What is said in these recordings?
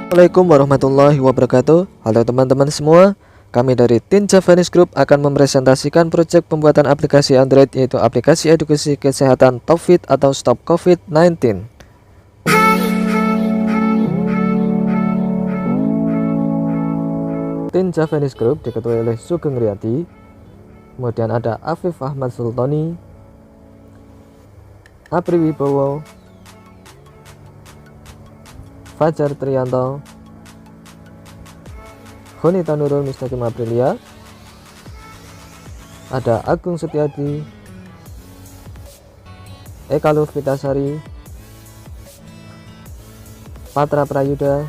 Assalamualaikum warahmatullahi wabarakatuh. Halo teman-teman semua. Kami dari tim Javanese Group akan mempresentasikan proyek pembuatan aplikasi Android, yaitu aplikasi edukasi kesehatan TopFit atau Stop COVID-19. Tim Javanese Group diketuai oleh Sugeng Riyadi, kemudian ada Afif Ahmad Sultani, Apri Wibowo, Fajar Trianto, Khonita Nurul Mustaqim Aprilia, ada Agung Setiadi, Eka Lufritasari, Patra Prayuda,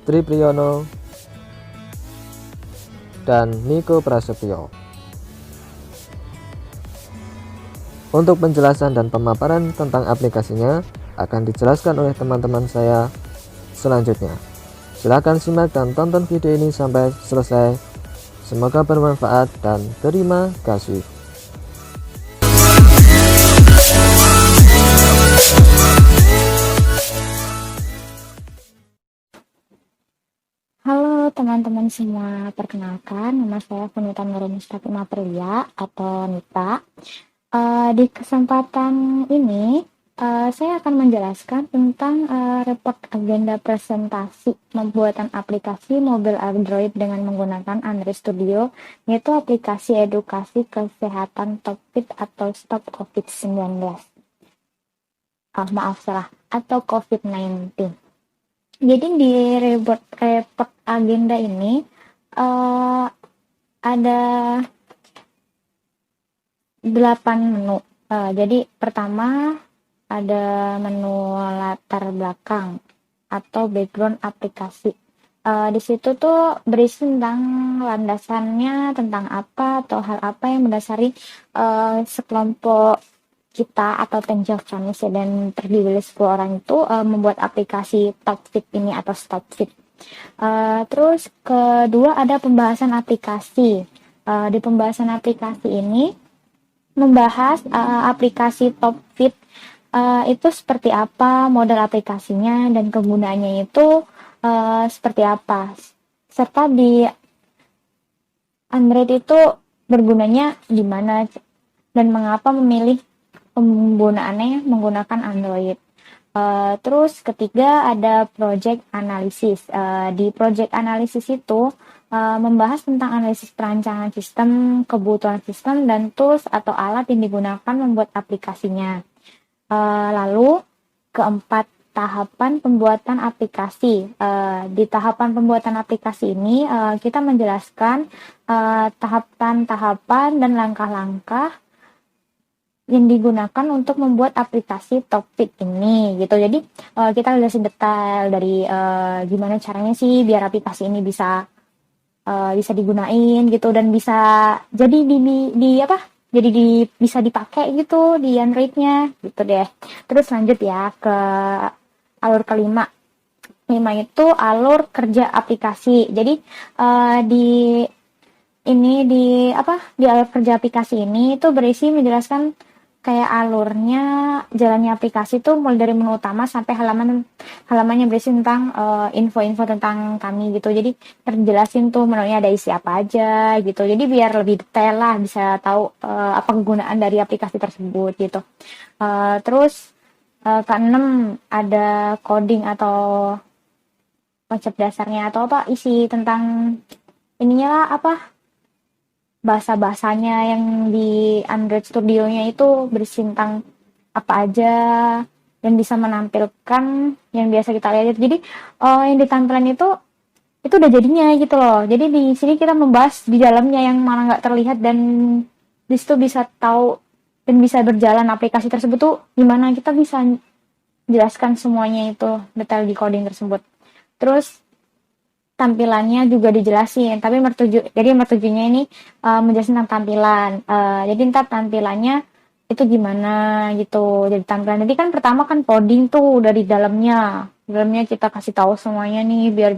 Tri Priyono, dan Niko Prasetyo. Untuk penjelasan dan pemaparan tentang aplikasinya akan dijelaskan oleh teman-teman saya selanjutnya. Silahkan simak dan tonton video ini sampai selesai. Semoga bermanfaat dan terima kasih. Halo teman-teman semua, perkenalkan nama saya Khonita Nurul Mustaqim Aprilia atau Nita. Di kesempatan ini saya akan menjelaskan tentang report agenda presentasi pembuatan aplikasi mobil Android dengan menggunakan Android Studio, yaitu aplikasi edukasi kesehatan TopFit atau Stop COVID-19. Atau COVID-19. Jadi di report agenda ini ada 8 menu. Jadi pertama ada menu latar belakang atau background aplikasi. Di situ tuh berisi tentang landasannya, tentang apa atau hal apa yang mendasari sekelompok kita atau tim Javanese dan terdiri dari 10 orang itu membuat aplikasi TopFit ini atau StopFit. Terus kedua ada pembahasan aplikasi. Di pembahasan aplikasi ini membahas aplikasi TopFit itu seperti apa, model aplikasinya dan kegunaannya itu seperti apa, serta di Android itu bergunanya di mana dan mengapa memilih penggunaannya menggunakan Android. Terus ketiga ada project analysis. Di project analysis itu membahas tentang analisis perancangan sistem, kebutuhan sistem, dan tools atau alat yang digunakan membuat aplikasinya. Lalu keempat, tahapan pembuatan aplikasi. Di tahapan pembuatan aplikasi ini kita menjelaskan tahapan-tahapan dan langkah-langkah yang digunakan untuk membuat aplikasi TopFit ini gitu. Jadi kita jelasin detail dari gimana caranya sih biar aplikasi ini bisa digunain gitu dan bisa jadi bisa dipakai gitu di Android-nya gitu deh. Terus lanjut ya ke alur kelima. 5 itu alur kerja aplikasi. Jadi di alur kerja aplikasi ini itu berisi menjelaskan kayak alurnya jalannya aplikasi tuh mulai dari menu utama sampai halamannya berisi tentang info-info tentang kami gitu. Jadi terjelasin tuh menunya ada isi apa aja gitu. Jadi biar lebih detail lah, bisa tahu apa kegunaan dari aplikasi tersebut gitu. Terus keenam ada coding atau konsep dasarnya atau isi tentang ininya bahasa-bahasanya yang di Android Studio-nya itu berisi tentang apa aja dan bisa menampilkan yang biasa kita lihat. Jadi yang ditampilan itu udah jadinya gitu loh. Jadi di sini kita membahas di dalamnya yang mana nggak terlihat, dan di situ bisa tahu dan bisa berjalan aplikasi tersebut tuh gimana, kita bisa jelaskan semuanya itu detail di coding tersebut. Terus tampilannya juga dijelasin, tapi mertujunya ini menjelaskan tentang tampilan. Jadi ntar tampilannya itu gimana gitu. Jadi tampilan nanti kan pertama kan coding tuh dari dalamnya kita kasih tahu semuanya nih biar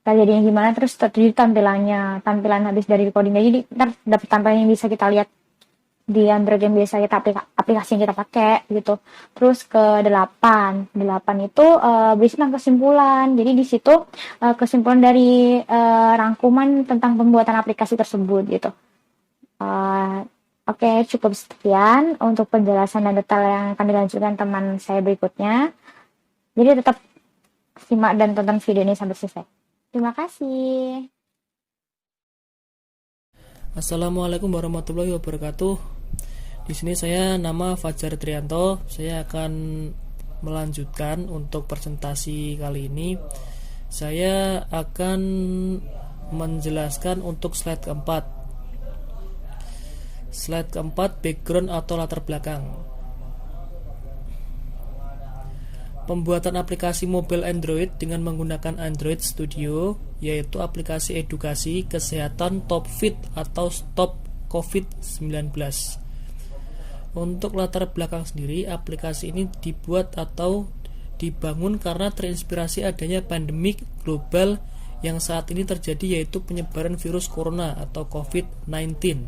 jadinya gimana, terus terjadi tampilan habis dari coding. Jadi ntar dapat tampilan yang bisa kita lihat di Android yang biasa kita aplikasi yang kita pakai gitu. Terus ke 8. 8 itu berisi tentang kesimpulan. Jadi di situ kesimpulan dari rangkuman tentang pembuatan aplikasi tersebut gitu. Oke, cukup sekian untuk penjelasan dan detail yang akan dilanjutkan teman saya berikutnya. Jadi tetap simak dan tonton video ini sampai selesai. Terima kasih. Assalamualaikum warahmatullahi wabarakatuh. Di sini saya nama Fajar Trianto. Saya akan melanjutkan untuk presentasi kali ini. Saya akan menjelaskan untuk slide keempat. Slide keempat, background atau latar belakang. Pembuatan aplikasi mobile Android dengan menggunakan Android Studio, yaitu aplikasi edukasi kesehatan TopFit atau Stop COVID-19. Untuk latar belakang sendiri, aplikasi ini dibuat atau dibangun karena terinspirasi adanya pandemik global yang saat ini terjadi, yaitu penyebaran virus corona atau COVID-19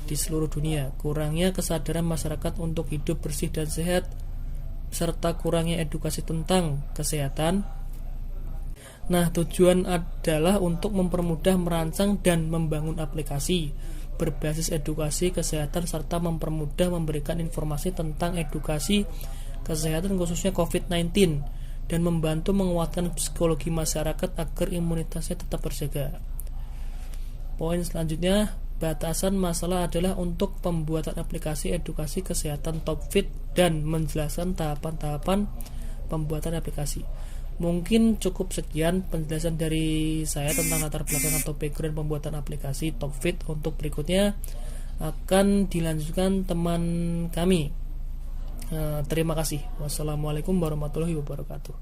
di seluruh dunia. Kurangnya kesadaran masyarakat untuk hidup bersih dan sehat, serta kurangnya edukasi tentang kesehatan. Nah, tujuan adalah untuk mempermudah merancang dan membangun aplikasi berbasis edukasi kesehatan serta mempermudah memberikan informasi tentang edukasi kesehatan khususnya COVID-19 dan membantu menguatkan psikologi masyarakat agar imunitasnya tetap terjaga. Poin selanjutnya, batasan masalah adalah untuk pembuatan aplikasi edukasi kesehatan TopFit dan menjelaskan tahapan-tahapan pembuatan aplikasi. Mungkin cukup sekian penjelasan dari saya tentang latar belakang atau background pembuatan aplikasi TopFit. Untuk berikutnya akan dilanjutkan teman kami. Terima kasih. Wassalamualaikum warahmatullahi wabarakatuh.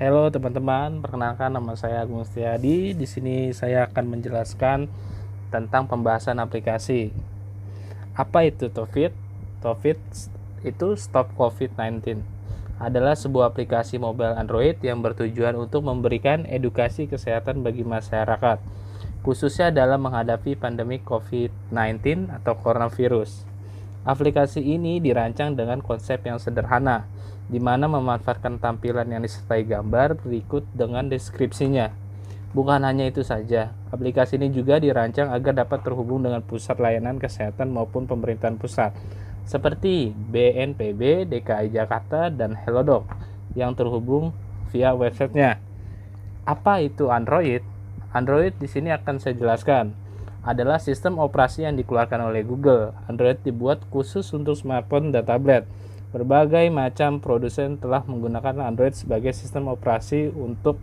Halo teman-teman, perkenalkan nama saya Agung Setiadi. Di sini saya akan menjelaskan tentang pembahasan aplikasi. Apa itu TopFit? TopFit itu Stop COVID-19. Adalah sebuah aplikasi mobile Android yang bertujuan untuk memberikan edukasi kesehatan bagi masyarakat, khususnya dalam menghadapi pandemi COVID-19 atau coronavirus. Aplikasi ini dirancang dengan konsep yang sederhana, di mana memanfaatkan tampilan yang disertai gambar berikut dengan deskripsinya. Bukan hanya itu saja, aplikasi ini juga dirancang agar dapat terhubung dengan pusat layanan kesehatan maupun pemerintahan pusat, seperti BNPB, DKI Jakarta, dan Halodoc yang terhubung via websitenya. Apa itu Android? Android di sini akan saya jelaskan. Adalah sistem operasi yang dikeluarkan oleh Google. Android dibuat khusus untuk smartphone dan tablet. Berbagai macam produsen telah menggunakan Android sebagai sistem operasi untuk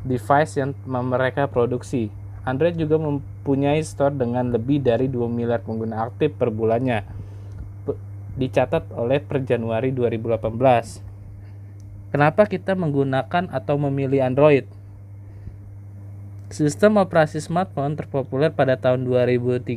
device yang mereka produksi. Android juga mempunyai store dengan lebih dari 2 miliar pengguna aktif per bulannya, dicatat oleh per Januari 2018. Kenapa kita menggunakan atau memilih Android? Sistem operasi smartphone terpopuler pada tahun 2013.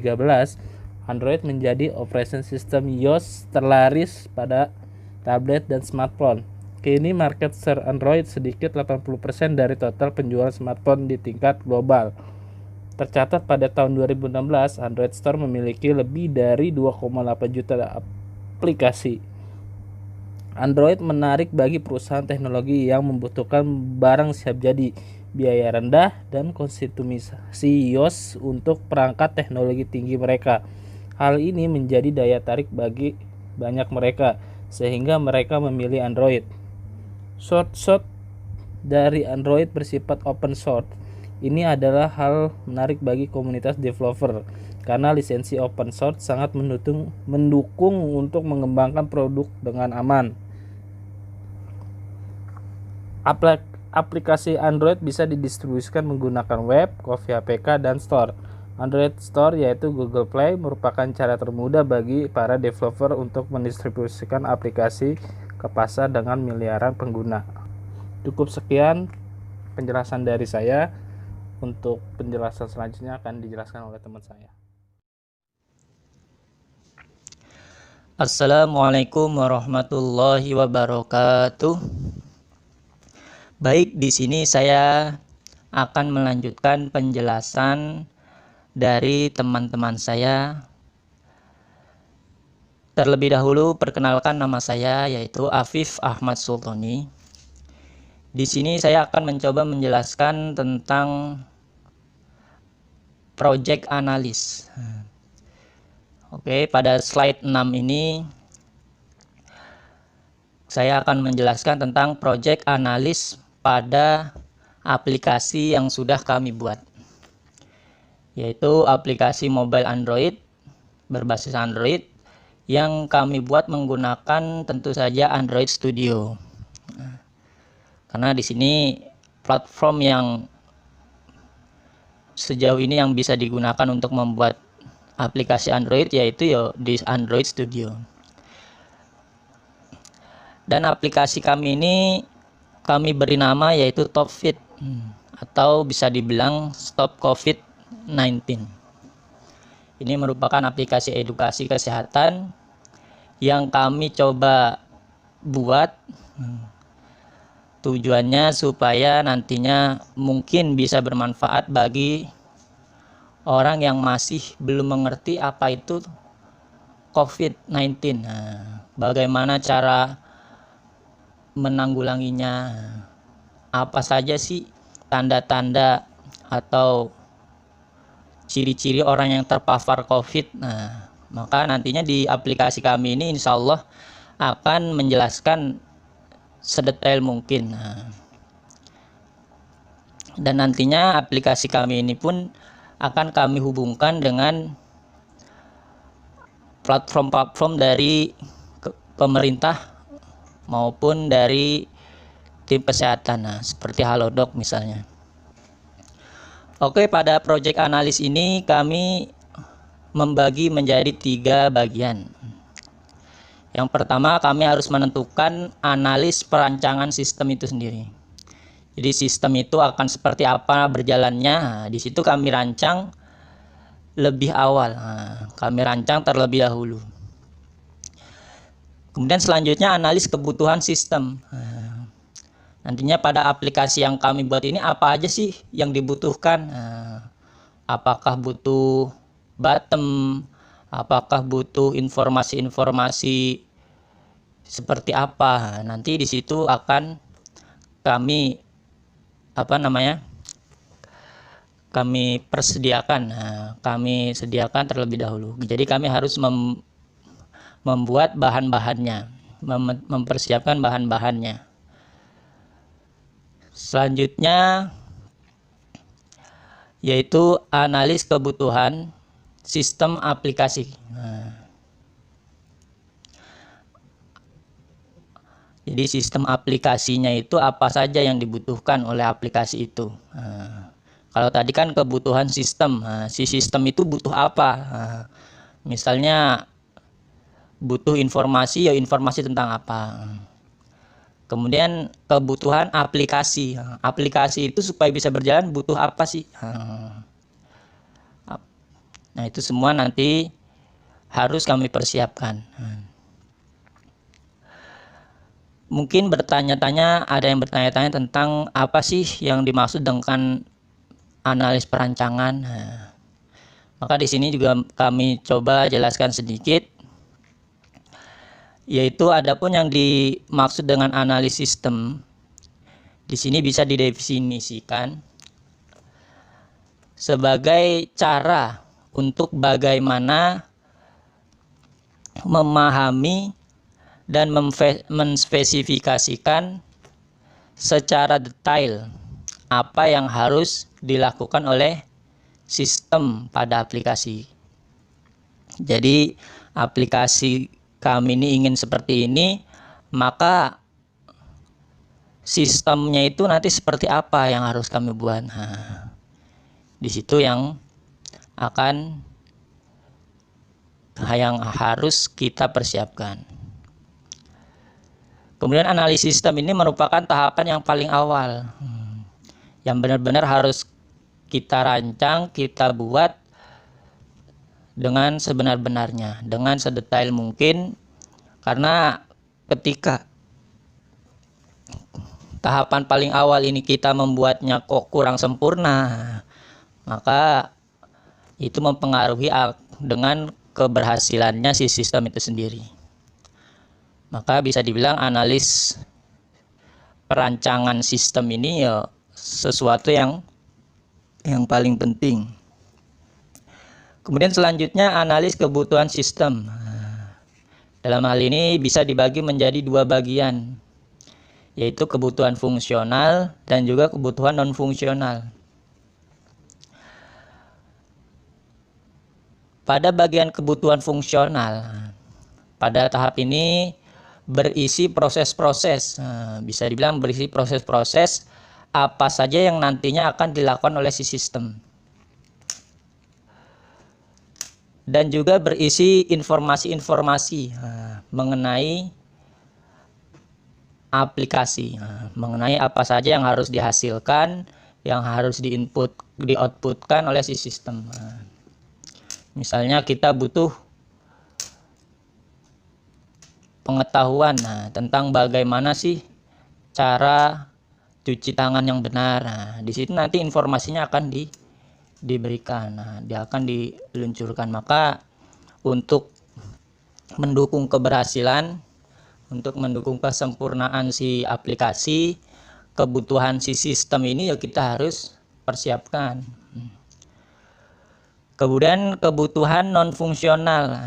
Android menjadi operation system iOS terlaris pada tablet dan smartphone. Kini market share Android sedikit 80% dari total penjualan smartphone di tingkat global. Tercatat pada tahun 2016, Android Store memiliki lebih dari 2,8 juta aplikasi. Android menarik bagi perusahaan teknologi yang membutuhkan barang siap jadi, biaya rendah, dan konsumisasi iOS untuk perangkat teknologi tinggi mereka. Hal ini menjadi daya tarik bagi banyak mereka, sehingga mereka memilih Android. Source dari Android bersifat open source. Ini adalah hal menarik bagi komunitas developer, karena lisensi open source sangat mendukung untuk mengembangkan produk dengan aman. Aplikasi Android bisa didistribusikan menggunakan web, via APK, dan store. Android Store yaitu Google Play merupakan cara termudah bagi para developer untuk mendistribusikan aplikasi ke pasar dengan miliaran pengguna. Cukup sekian penjelasan dari saya. Untuk penjelasan selanjutnya akan dijelaskan oleh teman saya. Assalamualaikum warahmatullahi wabarakatuh. Baik, di sini saya akan melanjutkan penjelasan dari teman-teman saya. Terlebih dahulu perkenalkan, nama saya yaitu Afif Ahmad Sultoni. Di sini saya akan mencoba menjelaskan tentang project analis. Oke, pada slide 6 ini saya akan menjelaskan tentang project analis pada aplikasi yang sudah kami buat, yaitu aplikasi mobile Android berbasis Android yang kami buat menggunakan tentu saja Android Studio. Karena di sini platform yang sejauh ini yang bisa digunakan untuk membuat aplikasi Android yaitu di Android Studio. Dan aplikasi kami ini kami beri nama yaitu TopFit, atau bisa dibilang Stop COVID-19. Ini merupakan aplikasi edukasi kesehatan yang kami coba buat. Tujuannya supaya nantinya mungkin bisa bermanfaat bagi orang yang masih belum mengerti apa itu COVID-19. Bagaimana cara menanggulanginya, apa saja sih tanda-tanda atau ciri-ciri orang yang terpapar COVID. Maka nantinya di aplikasi kami ini insya Allah akan menjelaskan sedetail mungkin. Dan nantinya aplikasi kami ini pun akan kami hubungkan dengan platform-platform dari pemerintah maupun dari tim kesehatan, seperti Halodoc misalnya. Oke, pada project analis ini kami membagi menjadi 3 bagian. Yang pertama, kami harus menentukan analis perancangan sistem itu sendiri. Jadi sistem itu akan seperti apa berjalannya. Di situ kami rancang lebih awal. Kami rancang terlebih dahulu. Kemudian selanjutnya analis kebutuhan sistem. Nantinya pada aplikasi yang kami buat ini apa aja sih yang dibutuhkan? Apakah butuh bottom? Apakah butuh informasi-informasi seperti apa? Nanti di situ akan kami kami persediakan. Kami sediakan terlebih dahulu. Jadi kami harus membuat bahan-bahannya, mempersiapkan bahan-bahannya. Selanjutnya yaitu analis kebutuhan sistem aplikasi. Jadi sistem aplikasinya itu apa saja yang dibutuhkan oleh aplikasi itu. Kalau tadi kan kebutuhan sistem, si sistem itu butuh apa? Misalnya butuh informasi, ya informasi tentang apa. Kemudian kebutuhan aplikasi. Aplikasi itu supaya bisa berjalan butuh apa sih? Nah, itu semua nanti harus kami persiapkan. Mungkin ada yang bertanya-tanya tentang apa sih yang dimaksud dengan analis perancangan. Maka di sini juga kami coba jelaskan sedikit. Yaitu adapun yang dimaksud dengan analis sistem, di sini bisa didefinisikan sebagai cara untuk bagaimana memahami dan menspesifikasikan secara detail apa yang harus dilakukan oleh sistem pada aplikasi. Jadi aplikasi kami ini ingin seperti ini, maka sistemnya itu nanti seperti apa yang harus kami buat. Di situ yang harus kita persiapkan. Kemudian analisis sistem ini merupakan tahapan yang paling awal, yang benar-benar harus kita rancang, kita buat dengan sebenar-benarnya, dengan sedetail mungkin, karena ketika tahapan paling awal ini kita membuatnya kok kurang sempurna, maka itu mempengaruhi dengan keberhasilannya si sistem itu sendiri. Maka bisa dibilang analis perancangan sistem ini ya sesuatu yang paling penting. Kemudian selanjutnya analis kebutuhan sistem. Dalam hal ini bisa dibagi menjadi dua bagian, yaitu kebutuhan fungsional dan juga kebutuhan non-fungsional. Pada bagian kebutuhan fungsional, pada tahap ini berisi proses-proses, bisa dibilang berisi proses-proses apa saja yang nantinya akan dilakukan oleh si sistem. Dan juga berisi informasi-informasi mengenai aplikasi, mengenai apa saja yang harus dihasilkan, yang harus di-outputkan oleh si sistem. Misalnya kita butuh pengetahuan tentang bagaimana sih cara cuci tangan yang benar. Di situ nanti informasinya akan diberikan, dia akan diluncurkan. Maka untuk mendukung keberhasilan, untuk mendukung kesempurnaan si aplikasi, kebutuhan si sistem ini ya kita harus persiapkan. Kemudian kebutuhan non fungsional.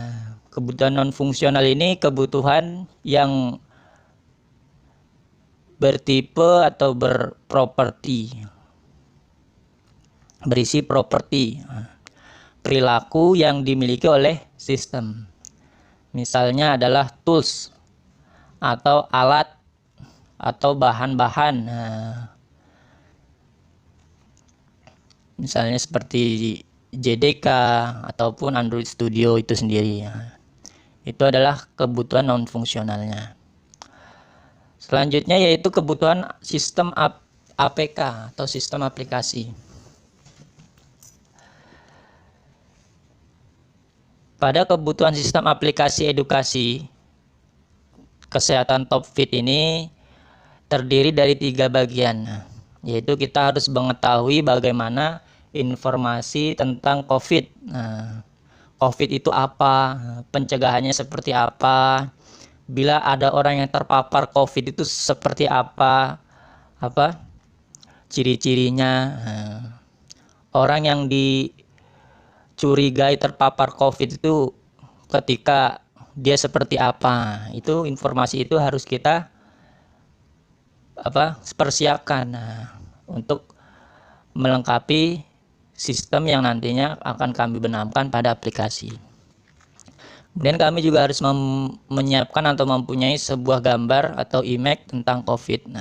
Kebutuhan non fungsional ini kebutuhan yang bertipe atau berproperti, berisi properti, perilaku yang dimiliki oleh sistem. Misalnya adalah tools atau alat atau bahan-bahan. Misalnya seperti JDK ataupun Android Studio itu sendiri. Itu adalah kebutuhan non fungsionalnya. Selanjutnya yaitu kebutuhan sistem APK atau sistem aplikasi. Pada kebutuhan sistem aplikasi edukasi, kesehatan TopFit ini terdiri dari 3 bagian, yaitu kita harus mengetahui bagaimana informasi tentang COVID. COVID itu apa, pencegahannya seperti apa, bila ada orang yang terpapar COVID itu seperti apa ciri-cirinya, orang yang dicurigai terpapar COVID itu ketika dia seperti apa, itu informasi itu harus kita persiapkan untuk melengkapi sistem yang nantinya akan kami benamkan pada aplikasi. Kemudian kami juga harus menyiapkan atau mempunyai sebuah gambar atau image tentang COVID.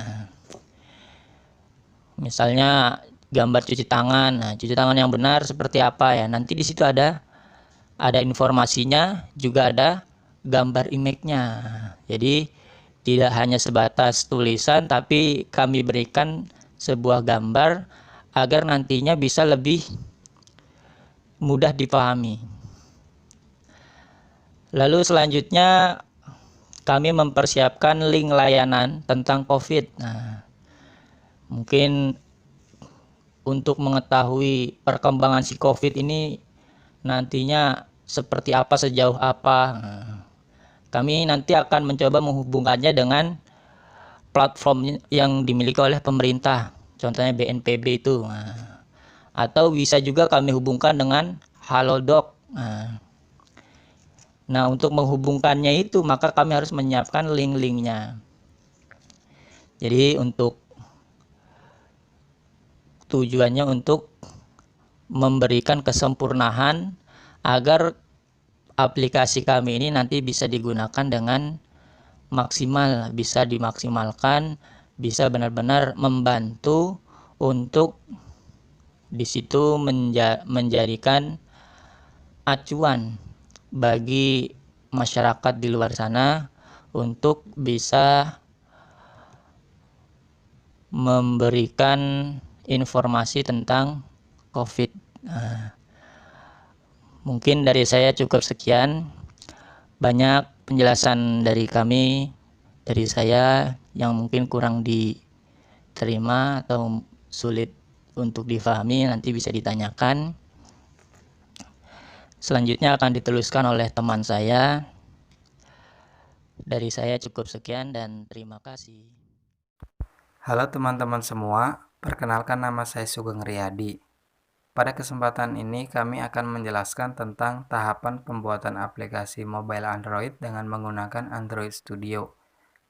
Misalnya gambar cuci tangan. Cuci tangan yang benar seperti apa ya? Nanti di situ ada informasinya, juga ada gambar image-nya. Jadi tidak hanya sebatas tulisan, tapi kami berikan sebuah gambar agar nantinya bisa lebih mudah dipahami. Lalu selanjutnya kami mempersiapkan link layanan tentang COVID. Mungkin untuk mengetahui perkembangan si COVID ini nantinya seperti apa, sejauh apa, kami nanti akan mencoba menghubungkannya dengan platform yang dimiliki oleh pemerintah, contohnya BNPB itu, atau bisa juga kami hubungkan dengan Halodoc. Nah, untuk menghubungkannya itu maka kami harus menyiapkan link-linknya. Jadi untuk tujuannya untuk memberikan kesempurnaan agar aplikasi kami ini nanti bisa digunakan dengan maksimal, bisa dimaksimalkan, bisa benar-benar membantu untuk di situ menjadikan acuan bagi masyarakat di luar sana untuk bisa memberikan informasi tentang COVID. Mungkin dari saya cukup sekian. Banyak penjelasan dari saya yang mungkin kurang diterima atau sulit untuk difahami, nanti bisa ditanyakan. Selanjutnya akan diteruskan oleh teman saya. Dari saya cukup sekian dan terima kasih. Halo teman-teman semua, perkenalkan nama saya Sugeng Riyadi. Pada kesempatan ini kami akan menjelaskan tentang tahapan pembuatan aplikasi mobile Android dengan menggunakan Android Studio,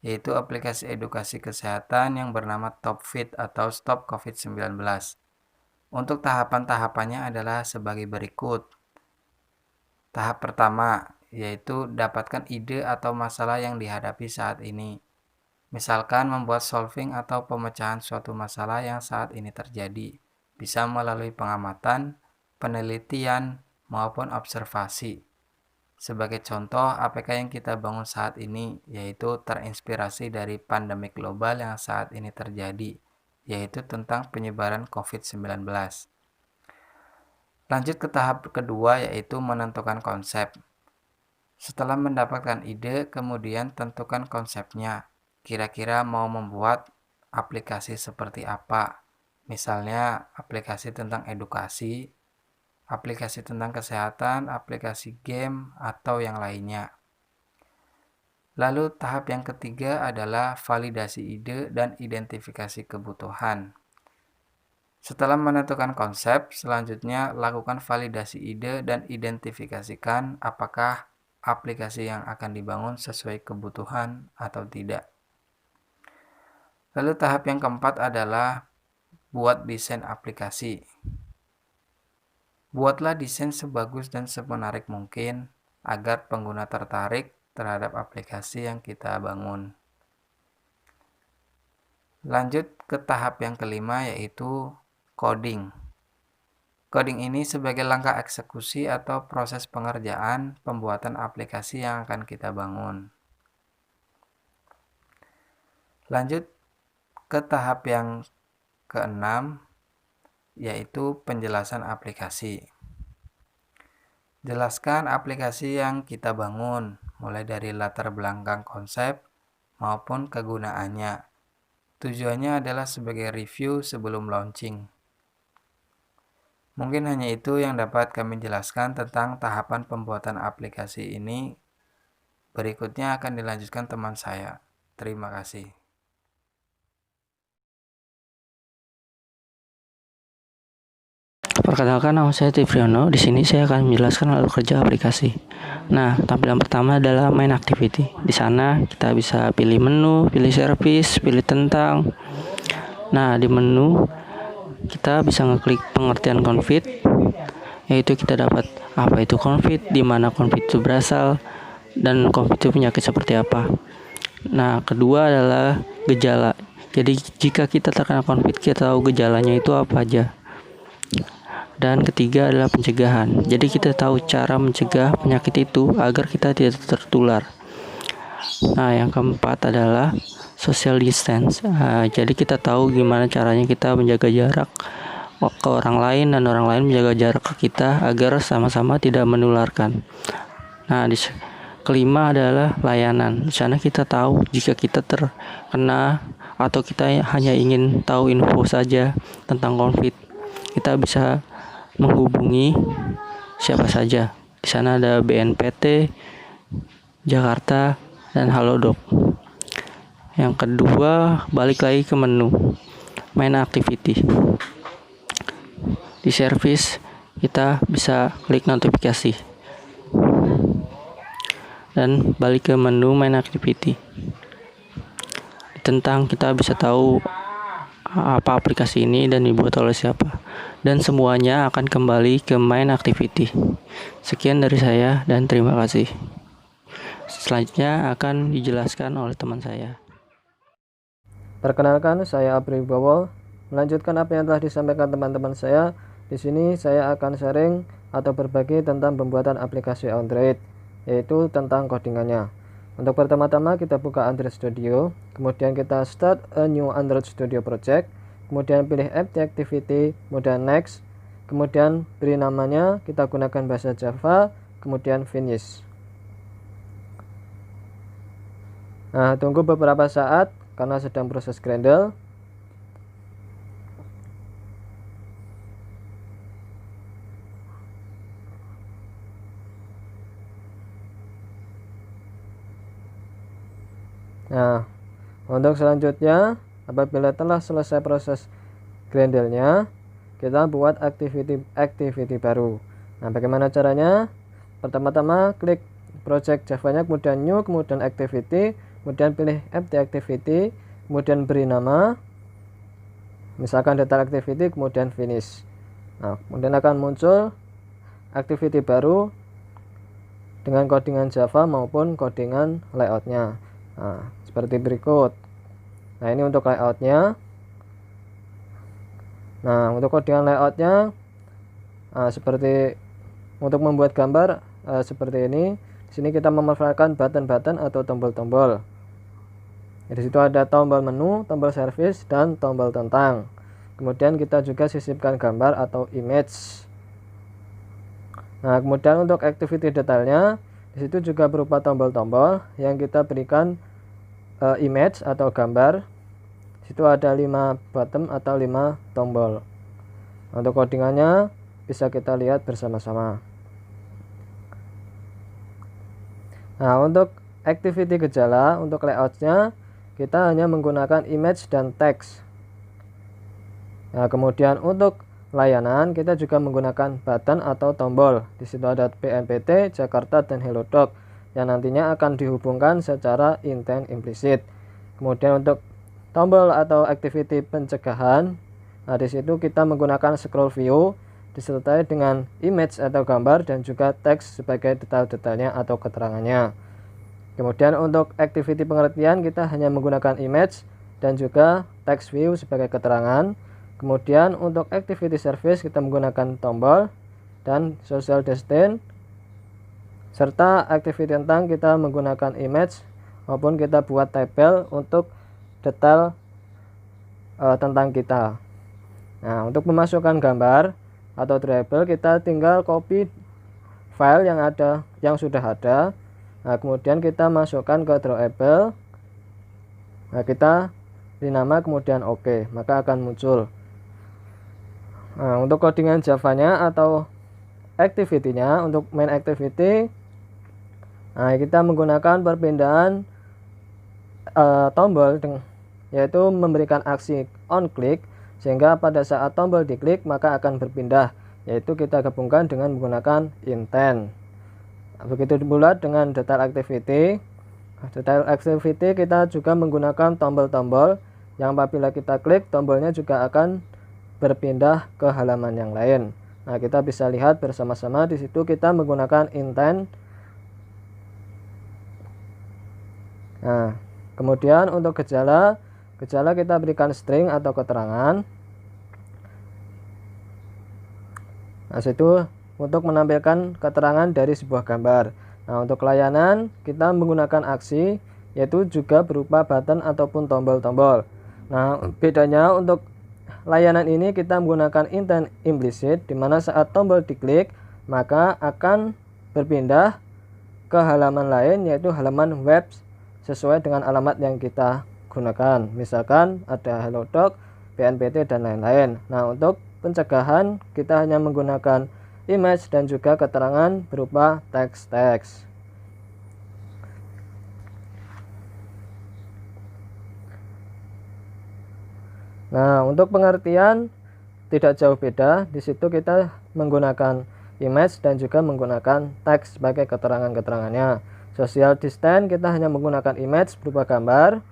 yaitu aplikasi edukasi kesehatan yang bernama TopFit atau Stop COVID-19. Untuk tahapan-tahapannya adalah sebagai berikut. Tahap pertama, yaitu dapatkan ide atau masalah yang dihadapi saat ini. Misalkan membuat solving atau pemecahan suatu masalah yang saat ini terjadi, bisa melalui pengamatan, penelitian, maupun observasi. Sebagai contoh, APK yang kita bangun saat ini yaitu terinspirasi dari pandemi global yang saat ini terjadi, yaitu tentang penyebaran COVID-19. Lanjut ke tahap kedua, yaitu menentukan konsep. Setelah mendapatkan ide, kemudian tentukan konsepnya. Kira-kira mau membuat aplikasi seperti apa? Misalnya aplikasi tentang edukasi, aplikasi tentang kesehatan, aplikasi game, atau yang lainnya. Lalu tahap yang ketiga adalah validasi ide dan identifikasi kebutuhan. Setelah menentukan konsep, selanjutnya lakukan validasi ide dan identifikasikan apakah aplikasi yang akan dibangun sesuai kebutuhan atau tidak. Lalu tahap yang keempat adalah buat desain aplikasi. Buatlah desain sebagus dan semenarik mungkin agar pengguna tertarik terhadap aplikasi yang kita bangun. Lanjut ke tahap yang kelima, yaitu coding. Coding ini sebagai langkah eksekusi atau proses pengerjaan pembuatan aplikasi yang akan kita bangun. Lanjut ke tahap yang keenam, yaitu penjelasan aplikasi. Jelaskan aplikasi yang kita bangun, mulai dari latar belakang konsep maupun kegunaannya. Tujuannya adalah sebagai review sebelum launching. Mungkin hanya itu yang dapat kami jelaskan tentang tahapan pembuatan aplikasi ini. Berikutnya akan dilanjutkan teman saya. Terima kasih. Perkenalkan, nama saya Tifriono. Di sini saya akan menjelaskan alur kerja aplikasi. Nah, tampilan pertama adalah main activity. Di sana kita bisa pilih menu, pilih service, pilih tentang. Nah, di menu kita bisa ngeklik pengertian config, yaitu kita dapat apa itu config, di mana config itu berasal, dan config itu penyakit seperti apa. Nah, kedua adalah gejala. Jadi jika kita terkena config, kita tahu gejalanya itu apa aja. Dan ketiga adalah pencegahan. Jadi kita tahu cara mencegah penyakit itu agar kita tidak tertular. Nah, yang keempat adalah social distance. Jadi kita tahu gimana caranya kita menjaga jarak ke orang lain dan orang lain menjaga jarak ke kita agar sama-sama tidak menularkan. Nah, kelima adalah layanan. Di sana kita tahu jika kita terkena atau kita hanya ingin tahu info saja tentang COVID, kita bisa menghubungi siapa saja. Di sana ada BNPT, Jakarta, dan Halodoc. Yang kedua, balik lagi ke menu main activity. Di service kita bisa klik notifikasi dan balik ke menu main activity. Tentang kita bisa tahu apa aplikasi ini dan dibuat oleh siapa, dan semuanya akan kembali ke main activity. Sekian dari saya dan terima kasih. Selanjutnya akan dijelaskan oleh teman saya. Perkenalkan, saya Apri Bowo. Melanjutkan apa yang telah disampaikan teman-teman saya. Di sini saya akan sharing atau berbagi tentang pembuatan aplikasi Android, yaitu tentang codingannya. Untuk pertama-tama kita buka Android Studio, kemudian kita start a new Android Studio project, kemudian pilih app activity, kemudian next, kemudian beri namanya, kita gunakan bahasa Java, kemudian finish. Nah, tunggu beberapa saat karena sedang proses Gradle. Nah, untuk selanjutnya, apabila telah selesai proses Gradle-nya, kita buat activity baru. Nah, bagaimana caranya? Pertama-tama klik project Java-nya, kemudian new, kemudian activity, kemudian pilih empty activity, kemudian beri nama, misalkan detail activity, kemudian finish. Nah, kemudian akan muncul activity baru dengan codingan Java maupun codingan layoutnya. Nah, seperti berikut. Nah, ini untuk layoutnya. Nah, untuk codingan layoutnya, seperti untuk membuat gambar seperti ini. Di sini kita memanfaatkan button-button atau tombol-tombol. Di situ ada tombol menu, tombol service, dan tombol tentang. Kemudian kita juga sisipkan gambar atau image. Nah, kemudian untuk activity detailnya, di situ juga berupa tombol-tombol yang kita berikan image atau gambar. Di situ ada 5 button atau 5 tombol. Untuk codingannya bisa kita lihat bersama-sama. Nah, untuk activity gejala, untuk layoutnya kita hanya menggunakan image dan teks. Nah, kemudian untuk layanan kita juga menggunakan button atau tombol. Di situ ada BNPT, Jakarta, dan HelloDoc yang nantinya akan dihubungkan secara intent implisit. Kemudian untuk tombol atau activity pencegahan, nah di situ kita menggunakan scroll view disertai dengan image atau gambar dan juga teks sebagai detail-detailnya atau keterangannya. Kemudian untuk activity pengertian kita hanya menggunakan image dan juga text view sebagai keterangan. Kemudian untuk activity service kita menggunakan tombol dan social destin, serta activity tentang kita menggunakan image maupun kita buat tabel untuk detail tentang kita. Nah, untuk memasukkan gambar atau drawable kita tinggal copy file yang sudah ada. Nah, kemudian kita masukkan ke drawable. Nah, kita beri nama kemudian OK, maka akan muncul. Nah, untuk codingan Java-nya atau activity-nya, untuk main activity, nah kita menggunakan perpindahan tombol yaitu memberikan aksi on click, sehingga pada saat tombol diklik maka akan berpindah, yaitu kita gabungkan dengan menggunakan intent. Begitu pula dengan detail activity. Detail activity kita juga menggunakan tombol-tombol yang apabila kita klik tombolnya juga akan berpindah ke halaman yang lain. Nah, kita bisa lihat bersama-sama di situ kita menggunakan intent. Nah, kemudian untuk gejala kita berikan string atau keterangan. Nah, situ untuk menampilkan keterangan dari sebuah gambar. Nah, untuk layanan kita menggunakan aksi, yaitu juga berupa button ataupun tombol-tombol. Nah, bedanya untuk layanan ini kita menggunakan intent implicit, di mana saat tombol diklik maka akan berpindah ke halaman lain, yaitu halaman web sesuai dengan alamat yang kita gunakan. Misalkan ada HelloDoc, BNPT, dan lain-lain. Nah, untuk pencegahan kita hanya menggunakan image dan juga keterangan berupa teks. Nah, untuk pengertian tidak jauh beda. Di situ kita menggunakan image dan juga menggunakan teks sebagai keterangan-keterangannya. Social distance kita hanya menggunakan image berupa gambar.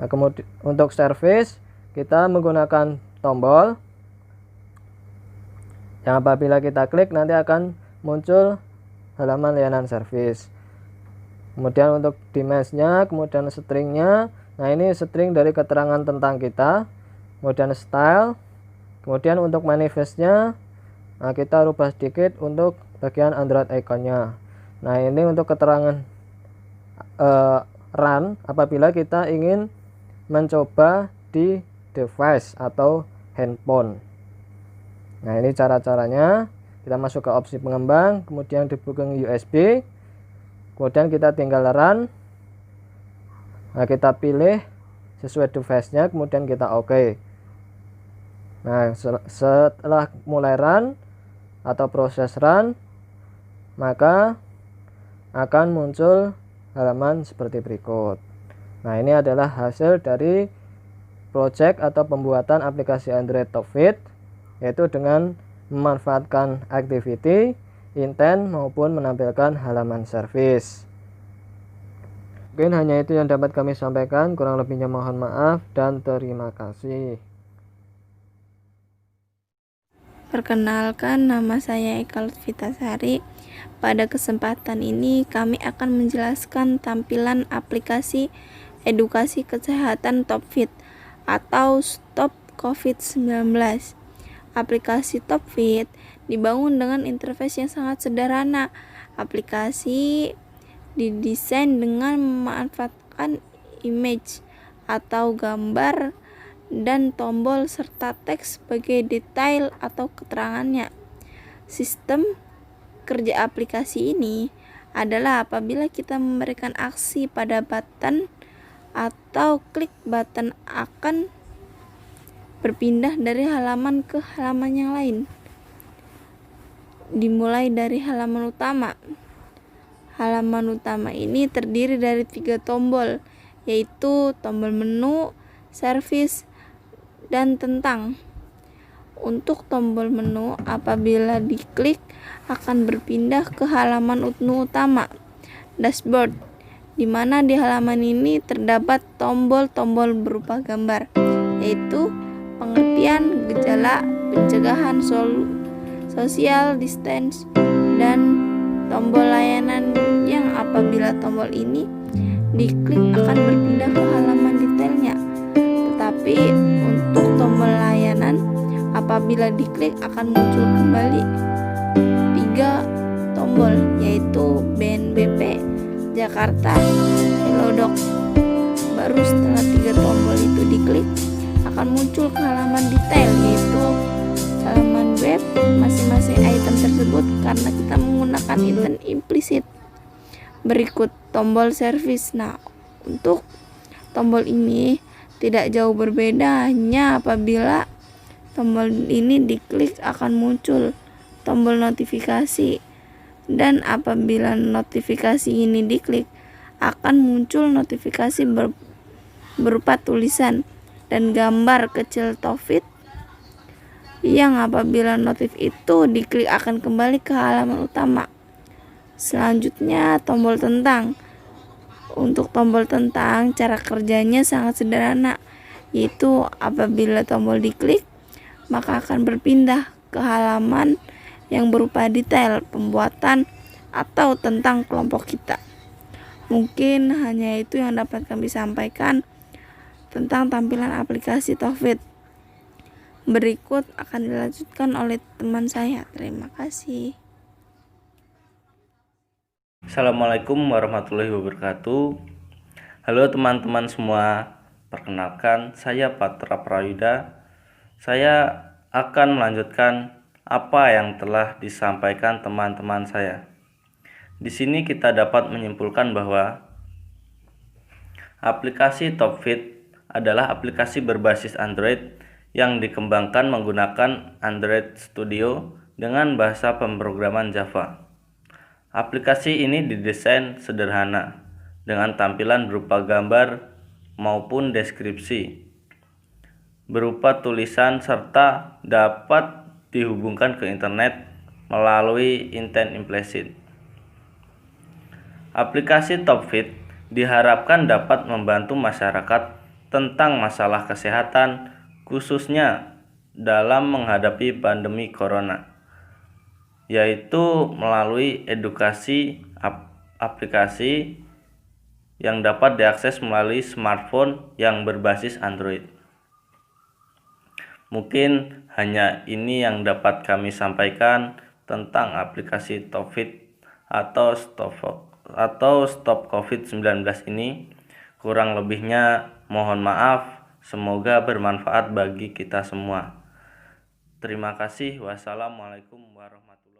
Nah, kemudian untuk service kita menggunakan tombol yang apabila kita klik nanti akan muncul halaman layanan service. Kemudian untuk dimensinya, kemudian stringnya. Nah, ini string dari keterangan tentang kita. Kemudian style. Kemudian untuk manifestnya, nah kita rubah sedikit untuk bagian Android iconnya. Nah, ini untuk keterangan run apabila kita ingin mencoba di device atau handphone. Nah, ini cara-caranya. Kita masuk ke opsi pengembang, kemudian debugging USB, kemudian kita tinggal run. Nah, kita pilih sesuai device-nya, kemudian kita OK. Nah, setelah mulai run atau proses run, maka akan muncul halaman seperti berikut. Nah, ini adalah hasil dari project atau pembuatan aplikasi Android TopFit, yaitu dengan memanfaatkan activity, intent, maupun menampilkan halaman service. Mungkin hanya itu yang dapat kami sampaikan, kurang lebihnya mohon maaf dan terima kasih. Perkenalkan, nama saya Eka Lutfitasari. Pada kesempatan ini kami akan menjelaskan tampilan aplikasi edukasi kesehatan TopFit atau Stop COVID-19. Aplikasi TopFit dibangun dengan interface yang sangat sederhana. Aplikasi didesain dengan memanfaatkan image atau gambar dan tombol serta teks sebagai detail atau keterangannya. Sistem kerja aplikasi ini adalah apabila kita memberikan aksi pada button atau klik button akan berpindah dari halaman ke halaman yang lain. Dimulai dari halaman utama. Halaman utama ini terdiri dari 3 tombol, yaitu tombol menu, service, dan tentang. Untuk tombol menu, apabila diklik akan berpindah ke halaman menu utama, dashboard, di mana di halaman ini terdapat tombol-tombol berupa gambar, yaitu pengertian gejala, pencegahan social distance, dan tombol layanan yang apabila tombol ini diklik akan berpindah ke halaman detailnya. Tetapi untuk tombol layanan apabila diklik akan muncul kembali 3 tombol, yaitu BNPB Jakarta, Halodoc. Baru setelah 3 tombol itu diklik akan muncul ke halaman detail, yaitu halaman web masing-masing item tersebut karena kita menggunakan intent implisit. Berikut tombol service. Nah, untuk tombol ini tidak jauh berbeda, hanya apabila tombol ini diklik akan muncul tombol notifikasi, dan apabila notifikasi ini diklik akan muncul notifikasi berupa tulisan dan gambar kecil TopFit yang apabila notif itu diklik akan kembali ke halaman utama. Selanjutnya tombol tentang. Untuk tombol tentang, cara kerjanya sangat sederhana, yaitu apabila tombol diklik maka akan berpindah ke halaman yang berupa detail, pembuatan, atau tentang kelompok kita. Mungkin hanya itu yang dapat kami sampaikan tentang tampilan aplikasi TopFit. Berikut akan dilanjutkan oleh teman saya. Terima kasih. Assalamualaikum warahmatullahi wabarakatuh. Halo teman-teman semua. Perkenalkan, saya Patra Prayuda. Saya akan melanjutkan apa yang telah disampaikan teman-teman saya. Di sini kita dapat menyimpulkan bahwa aplikasi TopFit adalah aplikasi berbasis Android yang dikembangkan menggunakan Android Studio dengan bahasa pemrograman Java. Aplikasi ini didesain sederhana dengan tampilan berupa gambar maupun deskripsi berupa tulisan serta dapat dihubungkan ke internet melalui intent implicit. Aplikasi TopFit diharapkan dapat membantu masyarakat tentang masalah kesehatan, khususnya dalam menghadapi pandemi corona, yaitu melalui edukasi aplikasi yang dapat diakses melalui smartphone yang berbasis Android. Mungkin hanya ini yang dapat kami sampaikan tentang aplikasi TopFit atau Stop COVID-19 ini. Kurang lebihnya mohon maaf, semoga bermanfaat bagi kita semua. Terima kasih. Wassalamualaikum warahmatullahi wabarakatuh.